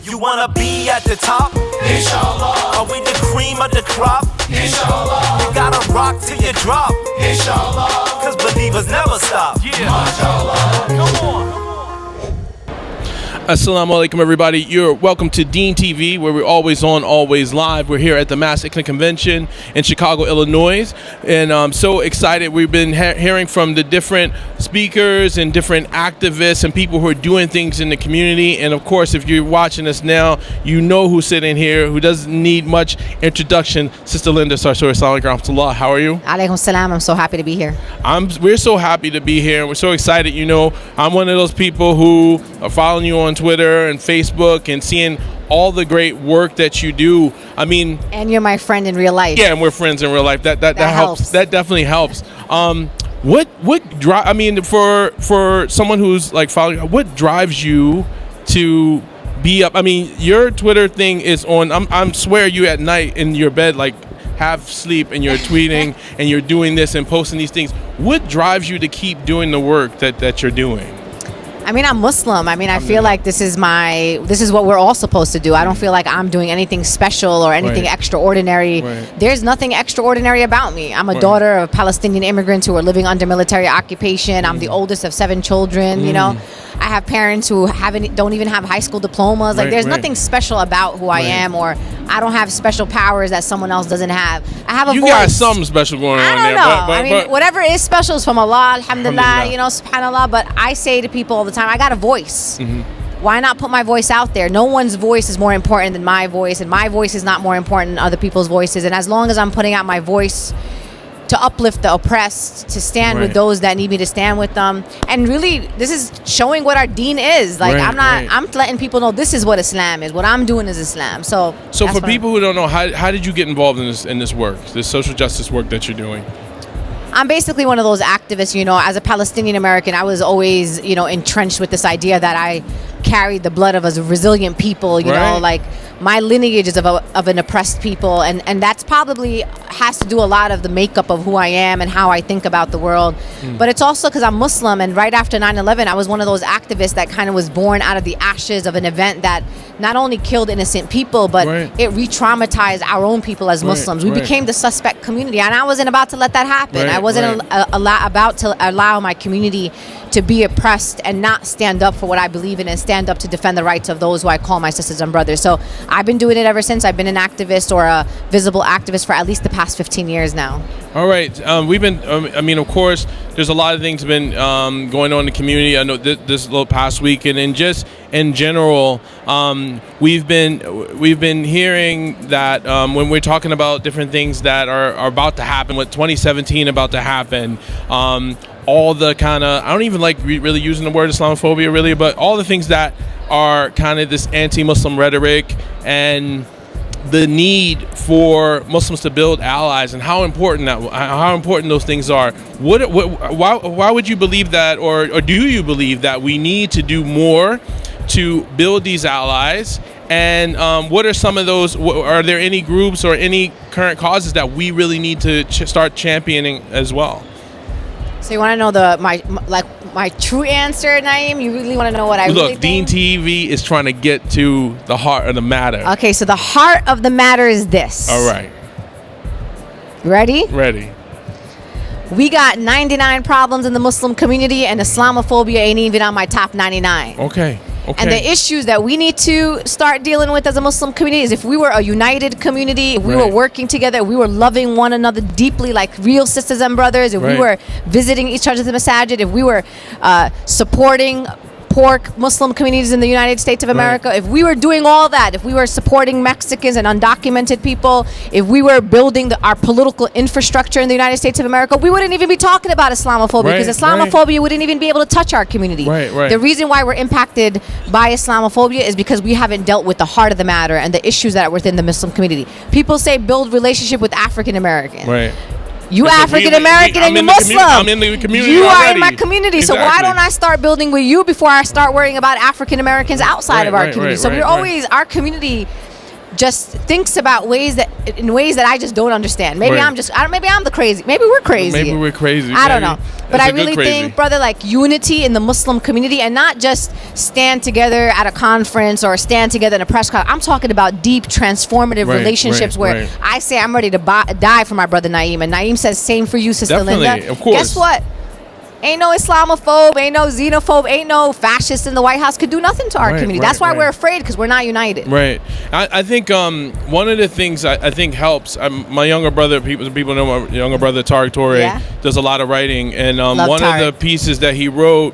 You wanna be at the top? Inshallah. Are we the cream of the crop? Inshallah. You gotta rock till you drop. Inshallah. Cause believers never stop. Yeah. MashaAllah. Come on. Assalamu alaikum, everybody. You're welcome to DeenTV, where we're always on, always live. We're here at the Mass Ethnic Convention in Chicago, Illinois, and I'm so excited. We've been hearing from the different speakers and different activists and people who are doing things in the community. And of course, if you're watching us now, you know who's sitting here, who doesn't need much introduction. Sister Linda Sarsour. Assalamu alaikum. How are you? Alaikum salam. I'm so happy to be here. We're so happy to be here. We're so excited. You know, I'm one of those people who are following you on Twitter and Facebook and seeing all the great work that you do. I mean, and you're my friend in real life. Yeah, and we're friends in real life. That helps. That definitely helps. What drive? I mean, for someone who's like following, what drives you to be up? I mean, your Twitter thing is on. I'm swear you at night in your bed like half sleep and you're tweeting and you're doing this and posting these things. What drives you to keep doing the work that you're doing? I mean, I'm Muslim. I mean, I feel like this is what we're all supposed to do. I don't feel like I'm doing anything special or anything extraordinary. There's nothing extraordinary about me. I'm a daughter of Palestinian immigrants who are living under military occupation. I'm the oldest of 7 children, you know. I have parents who don't even have high school diplomas. Like, there's nothing special about who I am, or I don't have special powers that someone else doesn't have. I have a voice. You got something special going on there. I don't know. I mean, whatever is special is from Allah, alhamdulillah, you know, subhanallah. But I say to people all the time, I got a voice. Why not put my voice out there? No one's voice is more important than my voice, and my voice is not more important than other people's voices. And as long as I'm putting out my voice to uplift the oppressed, to stand with those that need me to stand with them, and really, this is showing what our deen is. Like, I'm letting people know this is what Islam is. What I'm doing is Islam. So for people who don't know, how did you get involved in this work, this social justice work that you're doing? I'm basically one of those activists, you know. As a Palestinian-American, I was always, you know, entrenched with this idea that I carried the blood of a resilient people, you know, like my lineage is of an oppressed people, and that's probably has to do a lot of the makeup of who I am and how I think about the world. But it's also because I'm Muslim, and right after 9/11, I was one of those activists that kind of was born out of the ashes of an event that not only killed innocent people, but it re-traumatized our own people as Muslims. We became the suspect community, and I wasn't about to let that happen. I wasn't about to allow my community to be oppressed and not stand up for what I believe in and stand up to defend the rights of those who I call my sisters and brothers. So I've been doing it ever since. I've been an activist or a visible activist for at least the past 15 years now. All right. We've been, I mean, of course, there's a lot of things been going on in the community. I know this little past week, and just in general, we've been hearing that when we're talking about different things that are about to happen, with 2017 about to happen, all the kind of, I don't even like really using the word Islamophobia really, but all the things that are kind of this anti-Muslim rhetoric and the need for Muslims to build allies, and how important those things are. Why would you believe that, or do you believe that we need to do more to build these allies? And what are some of those? Are there any groups or any current causes that we really need to start championing as well? So you want to know my true answer, Naeem? You really want to know what I really think? DeenTV is trying to get to the heart of the matter. Okay, so the heart of the matter is this. All right. Ready? Ready. We got 99 problems in the Muslim community, and Islamophobia ain't even on my top 99. Okay. And the issues that we need to start dealing with as a Muslim community is if we were a united community, if we were working together, if we were loving one another deeply like real sisters and brothers, if we were visiting each other at the masajid, if we were supporting poor Muslim communities in the United States of America, if we were doing all that, if we were supporting Mexicans and undocumented people, if we were building our political infrastructure in the United States of America, we wouldn't even be talking about Islamophobia, because Islamophobia wouldn't even be able to touch our community. The reason why we're impacted by Islamophobia is because we haven't dealt with the heart of the matter and the issues that are within the Muslim community. People say build relationship with African American. You African American and you Muslim. I'm in the community. You already. are in my community. So why don't I start building with you before I start worrying about African Americans outside of our community? So we're always, our community just thinks about ways that I just don't understand. Maybe I'm the crazy. Maybe we're crazy. Maybe we're crazy. I don't know. But I really think, brother, like unity in the Muslim community, and not just stand together at a conference or stand together in a press conference. I'm talking about deep, transformative relationships where I say I'm ready to die for my brother Naeem, and Naeem says same for you, Sister Linda. Of course. Guess what? Ain't no Islamophobe, ain't no xenophobe, ain't no fascist in the White House could do nothing to our community. That's why we're afraid, because we're not united. Right. I think one of the things I think helps, my younger brother, people know my younger brother, Tariq Torre, does a lot of writing. And one of the pieces that he wrote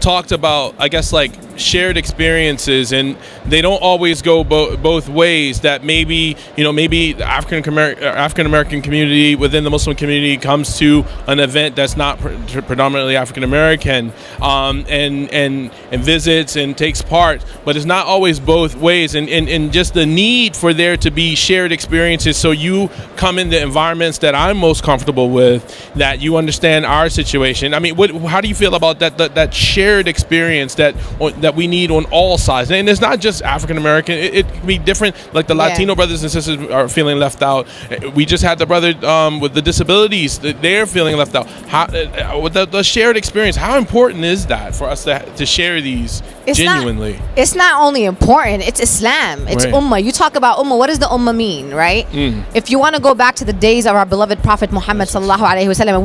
talked about, I guess, like shared experiences, and they don't always go both ways. That maybe the African American community within the Muslim community comes to an event that's not predominantly African American, and visits and takes part, but it's not always both ways, and just the need for there to be shared experiences. So you come in the environments that I'm most comfortable with, that you understand our situation. I mean, how do you feel about that shared experience that we need on all sides? And it's not just African American, it can be different, like the Latino brothers and sisters are feeling left out. We just had the brother with the disabilities, they're feeling left out. With the shared experience, how important is that for us to share these genuinely? It's not only important, it's Islam, it's ummah. You talk about ummah, what does the ummah mean, right? If you want to go back to the days of our beloved Prophet Muhammad sallallahu alaihi wasallam,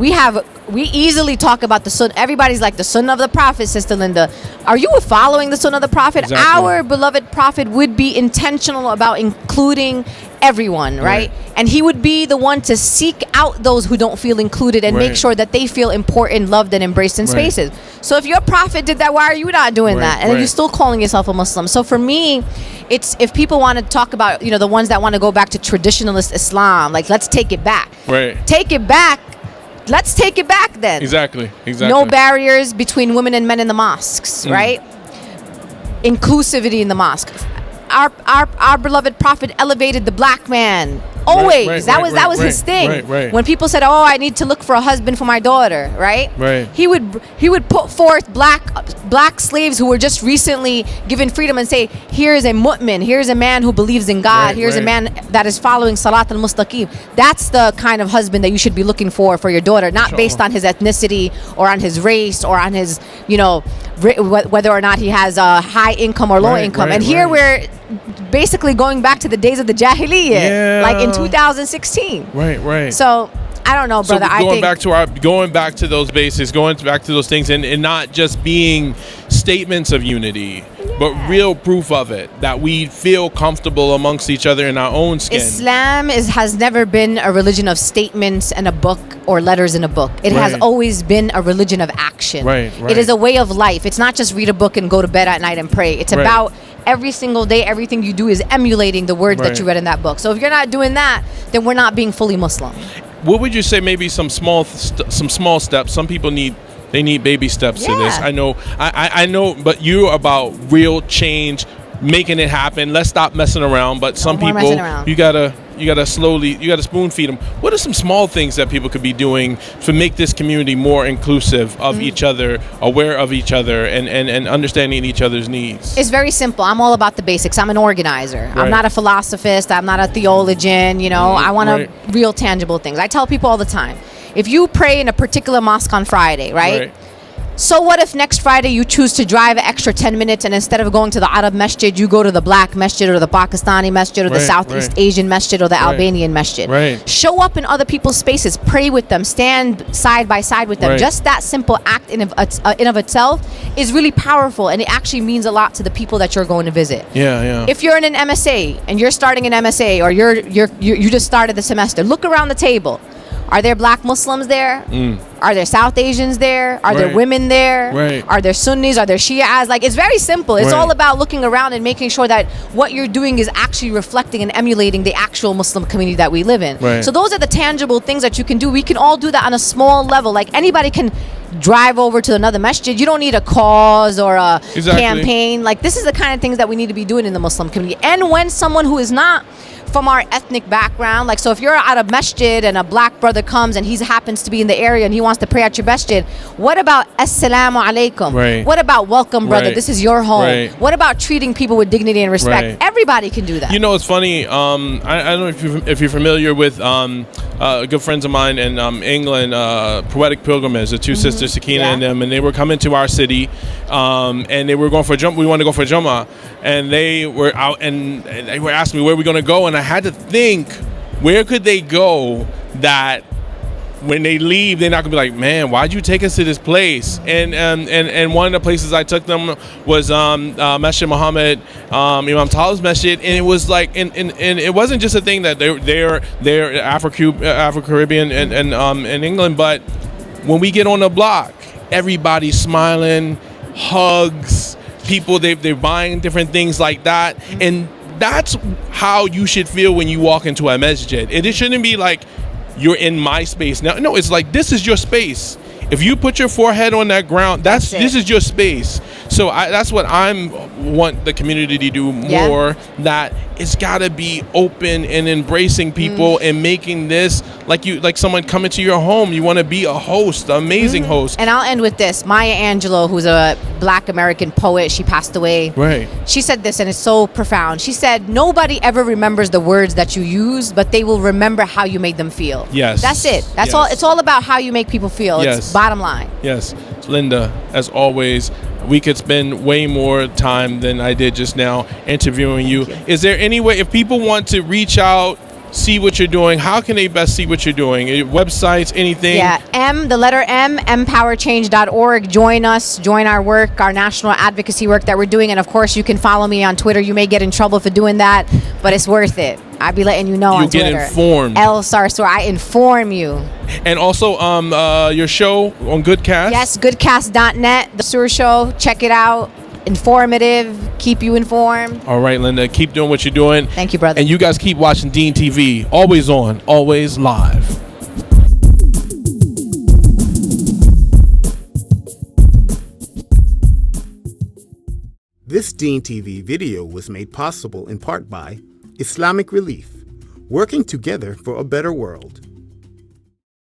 we easily talk about the sunnah. Everybody's like the sunnah of the Prophet, Sister Linda. Are you following the sunnah of the Prophet? Exactly. Our beloved Prophet would be intentional about including everyone, right? And he would be the one to seek out those who don't feel included and make sure that they feel important, loved, and embraced in spaces. So if your Prophet did that, why are you not doing that? And then you're still calling yourself a Muslim. So for me, it's, if people want to talk about, the ones that want to go back to traditionalist Islam, like, let's take it back. Take it back. Let's take it back then. Exactly. No barriers between women and men in the mosques, right? Inclusivity in the mosque. Our beloved Prophet elevated the black man. Always. That was his thing. When people said, "Oh, I need to look for a husband for my daughter," right? He would put forth black slaves who were just recently given freedom and say, "Here is a mu'min. Here is a man who believes in God. Here's a man that is following Salat al-Mustaqim." That's the kind of husband that you should be looking for your daughter, not based on his ethnicity or on his race or on his, whether or not he has a high income or low income. And here we're basically going back to the days of the Jahiliyyah, like in 2016. So I don't know, brother. So going back to those bases, going back to those things, and not just being statements of unity, but real proof of it, that we feel comfortable amongst each other in our own skin. Islam has never been a religion of statements and a book or letters in a book. It has always been a religion of action. It is a way of life. It's not just read a book and go to bed at night and pray. It's about every single day, everything you do is emulating the words that you read in that book. So if you're not doing that, then we're not being fully Muslim. What would you say? Maybe some small steps. Some people need baby steps to this. I know, but you're about real change, making it happen. Let's stop messing around. But some people, you gotta spoon feed them. What are some small things that people could be doing to make this community more inclusive of each other, aware of each other, and understanding each other's needs? It's very simple. I'm all about the basics. I'm an organizer. I'm not a philosophist. I'm not a theologian. I want real tangible things. I tell people all the time, if you pray in a particular mosque on Friday, right? So what if next Friday you choose to drive an extra 10 minutes and instead of going to the Arab Masjid, you go to the Black Masjid or the Pakistani Masjid or the Southeast Asian Masjid or the Albanian Masjid. Show up in other people's spaces, pray with them, stand side by side with them. Just that simple act in of itself is really powerful, and it actually means a lot to the people that you're going to visit. If you're in an MSA and you're starting an MSA, or you just started the semester, look around the table. Are there black Muslims there? Are there South Asians there? Are there women there? Are there Sunnis? Are there Shias? Like, it's very simple. It's all about looking around and making sure that what you're doing is actually reflecting and emulating the actual Muslim community that we live in. So those are the tangible things that you can do. We can all do that on a small level. Like, anybody can drive over to another masjid. You don't need a cause or a campaign. Like, this is the kind of things that we need to be doing in the Muslim community. And when someone who is not from our ethnic background. Like, so if you're at a masjid and a black brother comes and he happens to be in the area and he wants to pray at your masjid, what about assalamu alaikum? Right. What about welcome, brother? Right. This is your home. Right. What about treating people with dignity and respect? Right. Everybody can do that. You know, it's funny. I don't know if you're familiar with good friends of mine in England, Poetic Pilgrimage, the two sisters, Sakina and them, and they were coming to our city, and they were going for a jump. We wanted to go for a Jummah, and they were out, and they were asking me where we're going to go, and I had to think, where could they go that when they leave, they're not gonna be like, man, why'd you take us to this place? And one of the places I took them was Masjid Muhammad, Imam Talib's Masjid, and it was like, and it wasn't just a thing that they're Afro-Caribbean and in England, but when we get on the block, everybody's smiling, hugs, people they're buying different things like that, and that's how you should feel when you walk into a masjid. It shouldn't be like, you're in my space now. No, it's like, this is your space. If you put your forehead on that ground, this is your space. So that's what want the community to do more. That it's got to be open and embracing people and making this like someone coming to your home. You want to be a host, an amazing host. And I'll end with this. Maya Angelou, who's a Black American poet, she passed away. Right. She said this, and it's so profound. She said, nobody ever remembers the words that you use, but they will remember how you made them feel. Yes. That's it. That's all. It's all about how you make people feel. Yes. It's bottom line. Yes. Linda, as always, we could spend way more time than I did just now interviewing you. Is there any way, if people want to reach out, see what you're doing, how can they best see what you're doing? Websites, anything? Yeah, the letter M, empowerchange.org. Join us, join our work, our national advocacy work that we're doing. And of course, you can follow me on Twitter. You may get in trouble for doing that, but it's worth it. I'll be letting you know on Twitter. You get informed. L Sarsour, I inform you. And also your show on Goodcast. Yes, goodcast.net, The Sarsour Show. Check it out. Informative, keep you informed. All right, Linda, keep doing what you're doing. Thank you, brother. And you guys keep watching DeenTV. Always on, always live. This DeenTV video was made possible in part by Islamic Relief, working together for a better world.